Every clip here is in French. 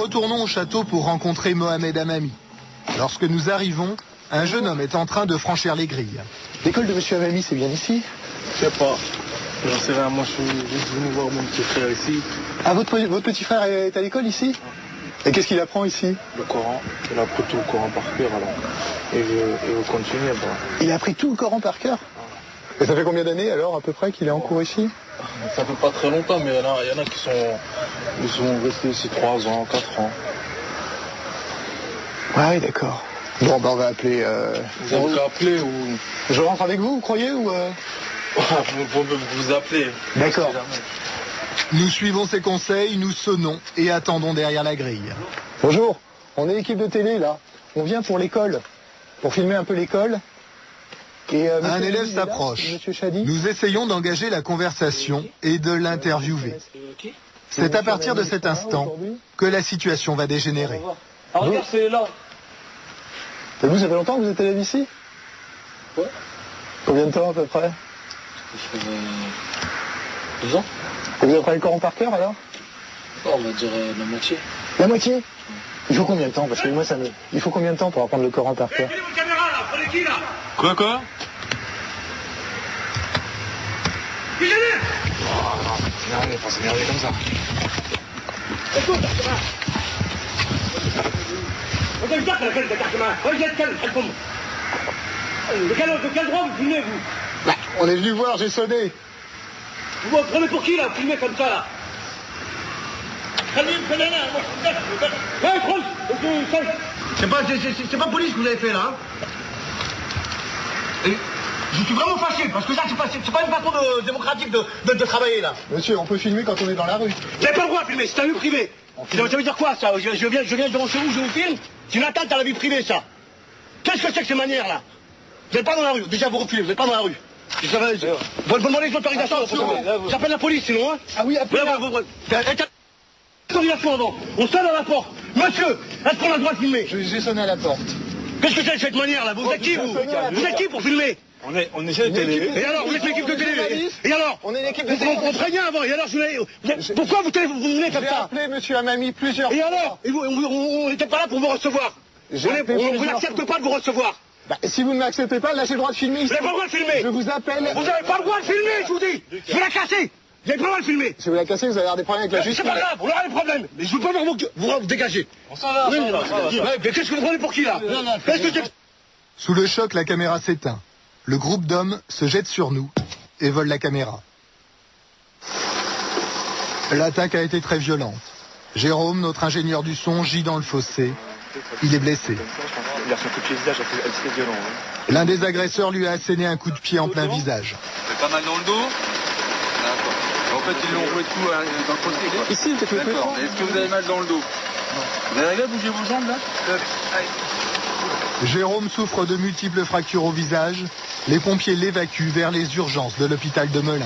retournons au château pour rencontrer Mohamed Amami. Lorsque nous arrivons, un jeune homme est en train de franchir les grilles. L'école de monsieur Amami, c'est bien ici? Je sais pas. J'en sais rien, moi je suis juste venu voir mon petit frère ici. Ah, votre petit frère est à l'école ici? Et qu'est-ce qu'il apprend ici? Le Coran. Il a appris tout le Coran par cœur alors. Et il veut continuer. Bah. Il a appris tout le Coran par cœur? Et ça fait combien d'années alors à peu près qu'il est en cours ici? Ça fait pas très longtemps, mais il y en a qui sont restés ici 3 ans, 4 ans. Ouais, d'accord. Bon, bah on va appeler... Vous avez qu'à appeler ou... Je rentre avec vous croyez ou vous appelez. D'accord. Nous suivons ses conseils, nous sonnons et attendons derrière la grille. Bonjour, on est l'équipe de télé là. On vient pour l'école, pour filmer un peu l'école. Et, un élève s'approche. Nous essayons d'engager la conversation et de l'interviewer. C'est à partir de cet instant que la situation va dégénérer. Ah, regarde, c'est là. Et vous, ça fait longtemps que vous êtes élève ici? Ouais. Combien de temps à peu près? Ça fait 2 ans. Et vous apprenez le Coran par cœur alors? On va dire la moitié. La moitié? Il faut combien de temps? Parce que moi, il faut combien de temps pour apprendre le Coran par cœur? Quoi? Oh non, s'énerver, pas s'énerver comme ça. De quel droit vous filmez, vous? Bah, on est venu voir, j'ai sonné. Vous vous prenez pour qui, là? Vous filmez comme ça, là? C'est pas police que vous avez fait, là. Et je suis vraiment fâché, parce que ça, c'est pas une façon démocratique de travailler, là. Monsieur, on peut filmer quand on est dans la rue. Vous n'avez pas le droit de filmer, c'est un lieu privé. Ça veut dire quoi, ça? Je viens devant chez vous, je vous filme. C'est une atteinte à la vie privée, ça. Qu'est-ce que c'est que ces manières-là? Vous n'êtes pas dans la rue. Déjà, vous refilez, vous n'êtes pas dans la rue. Vous demandez les autorisations. J'appelle la police, sinon, hein? Ah oui, appelez. Autorisation avant. On sonne à la porte. Monsieur, est-ce qu'on a le droit de filmer? J'ai sonné à la porte. Qu'est-ce que c'est cette manière-là? Vous êtes qui, vous? Vous êtes qui pour filmer? On essaie de télé. Et alors, vous êtes l'équipe de télé? Et alors? On est l'équipe de télé. On prévient avant. Et alors, pourquoi vous venez comme J'ai ça? appelé monsieur Amami plusieurs fois. Et alors? On n'était pas là pour vous recevoir. On vous n'accepte pas de vous recevoir. Bah, si vous ne m'acceptez pas, là j'ai le droit de filmer. Vous n'avez pas le droit de filmer. Je vous appelle. Vous n'avez pas le droit de filmer, je vous dis. Je vais la casser. Vous n'avez pas le droit de filmer. Si vous la cassez, vous allez avoir des problèmes avec la justice. C'est pas grave, on aura des problèmes. Mais je veux pas vous dégager. On s'en va, Mais qu'est-ce que vous prenez pour qui, là? Sous le choc, la caméra s'éteint. Le groupe d'hommes se jette sur nous et vole la caméra. L'attaque a été très violente. Jérôme, notre ingénieur du son, gît dans le fossé. Il est blessé. Il a son coup de pied visage, c'est violent. L'un des agresseurs lui a asséné un coup de pied en plein visage. Pas mal dans le dos. D'accord. En fait, ils l'ont joué tout dans le fossé, quoi. Ici, peut-être. D'accord. Est-ce que vous avez mal dans le dos? Vous avez arrivé à bouger vos jambes, là? Jérôme souffre de multiples fractures au visage. Les pompiers l'évacuent vers les urgences de l'hôpital de Melun.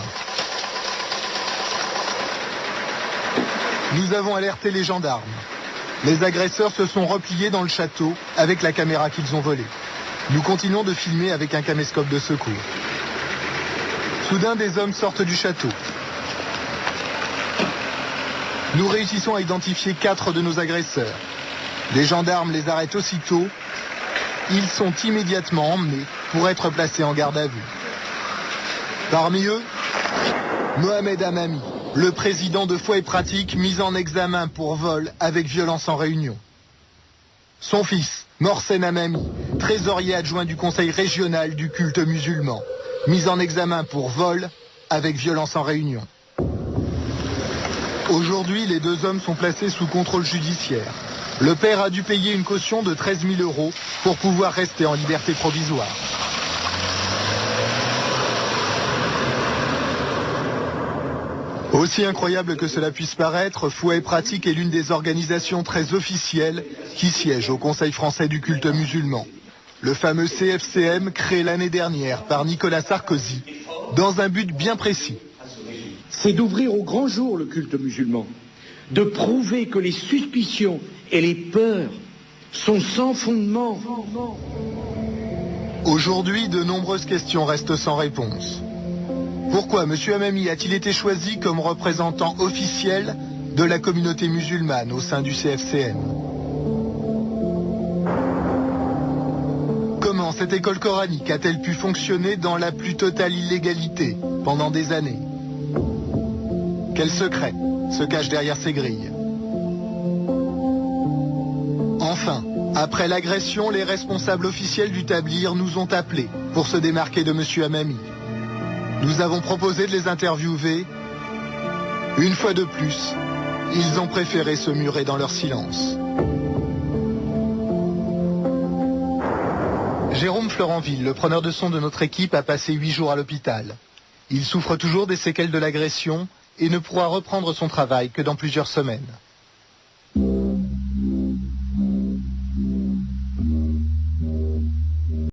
Nous avons alerté les gendarmes. Les agresseurs se sont repliés dans le château avec la caméra qu'ils ont volée. Nous continuons de filmer avec un caméscope de secours. Soudain, des hommes sortent du château. Nous réussissons à identifier 4 de nos agresseurs. Les gendarmes les arrêtent aussitôt. Ils sont immédiatement emmenés pour être placés en garde à vue. Parmi eux, Mohamed Amami, le président de Foi et Pratique, mis en examen pour vol avec violence en réunion. Son fils, Morsen Amami, trésorier adjoint du conseil régional du culte musulman, mis en examen pour vol avec violence en réunion. Aujourd'hui, les 2 hommes sont placés sous contrôle judiciaire. Le père a dû payer une caution de 13 000 € pour pouvoir rester en liberté provisoire. Aussi incroyable que cela puisse paraître, Foi et Pratique est l'une des organisations très officielles qui siège au Conseil français du culte musulman. Le fameux CFCM créé l'année dernière par Nicolas Sarkozy dans un but bien précis. C'est d'ouvrir au grand jour le culte musulman, de prouver que les suspicions et les peurs sont sans fondement. Aujourd'hui, de nombreuses questions restent sans réponse. Pourquoi M. Amami a-t-il été choisi comme représentant officiel de la communauté musulmane au sein du CFCM. Comment cette école coranique a-t-elle pu fonctionner dans la plus totale illégalité pendant des années? Quel secret se cache derrière ces grilles? Enfin, après l'agression, les responsables officiels du Tablir nous ont appelés pour se démarquer de M. Hamami. Nous avons proposé de les interviewer. Une fois de plus, ils ont préféré se murer dans leur silence. Jérôme Florenville, le preneur de son de notre équipe, a passé 8 jours à l'hôpital. Il souffre toujours des séquelles de l'agression et ne pourra reprendre son travail que dans plusieurs semaines.